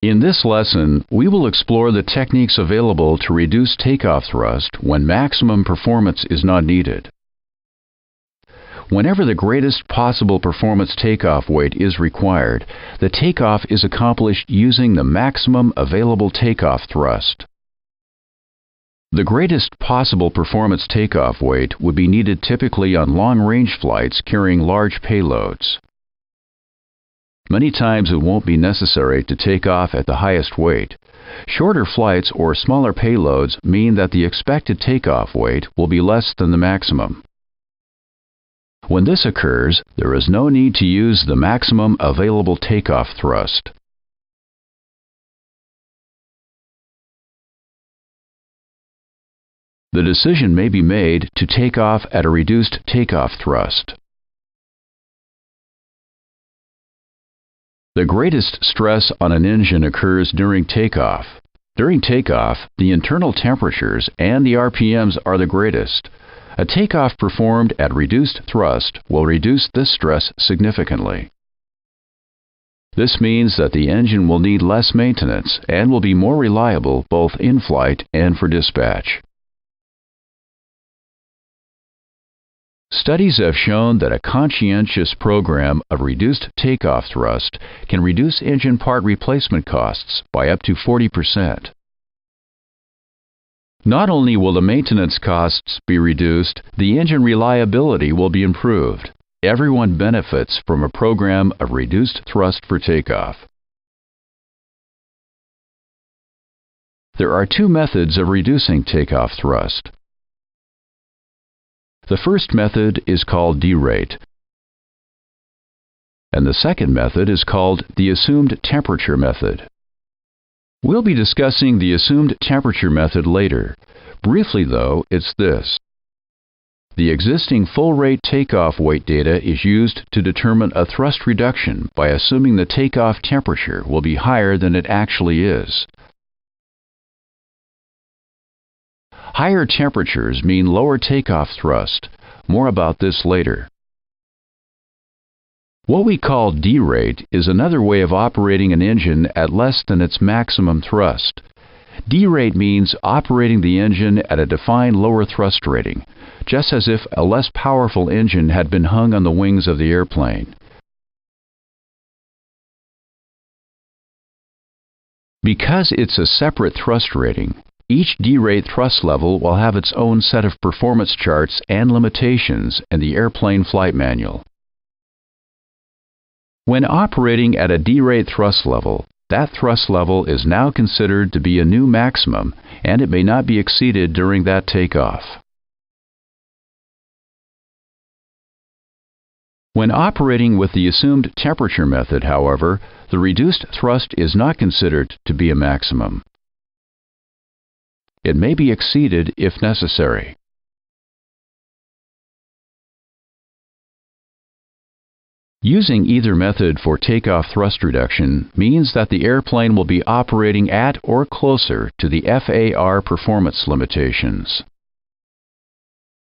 In this lesson, we will explore the techniques available to reduce takeoff thrust when maximum performance is not needed. Whenever the greatest possible performance takeoff weight is required, the takeoff is accomplished using the maximum available takeoff thrust. The greatest possible performance takeoff weight would be needed typically on long-range flights carrying large payloads. Many times it won't be necessary to take off at the highest weight. Shorter flights or smaller payloads mean that the expected takeoff weight will be less than the maximum. When this occurs, there is no need to use the maximum available takeoff thrust. The decision may be made to take off at a reduced takeoff thrust. The greatest stress on an engine occurs during takeoff. During takeoff, the internal temperatures and the RPMs are the greatest. A takeoff performed at reduced thrust will reduce this stress significantly. This means that the engine will need less maintenance and will be more reliable both in flight and for dispatch. Studies have shown that a conscientious program of reduced takeoff thrust can reduce engine part replacement costs by up to 40%. Not only will the maintenance costs be reduced, the engine reliability will be improved. Everyone benefits from a program of reduced thrust for takeoff. There are two methods of reducing takeoff thrust. The first method is called derate, and the second method is called the assumed temperature method. We'll be discussing the assumed temperature method later. Briefly, though, it's this. The existing full-rate takeoff weight data is used to determine a thrust reduction by assuming the takeoff temperature will be higher than it actually is. Higher temperatures mean lower takeoff thrust. More about this later. What we call derate is another way of operating an engine at less than its maximum thrust. Derate means operating the engine at a defined lower thrust rating, just as if a less powerful engine had been hung on the wings of the airplane. Because it's a separate thrust rating, each derate thrust level will have its own set of performance charts and limitations in the airplane flight manual. When operating at a derate thrust level, that thrust level is now considered to be a new maximum, and it may not be exceeded during that takeoff. When operating with the assumed temperature method, however, the reduced thrust is not considered to be a maximum. It may be exceeded if necessary. Using either method for takeoff thrust reduction means that the airplane will be operating at or closer to the FAR performance limitations.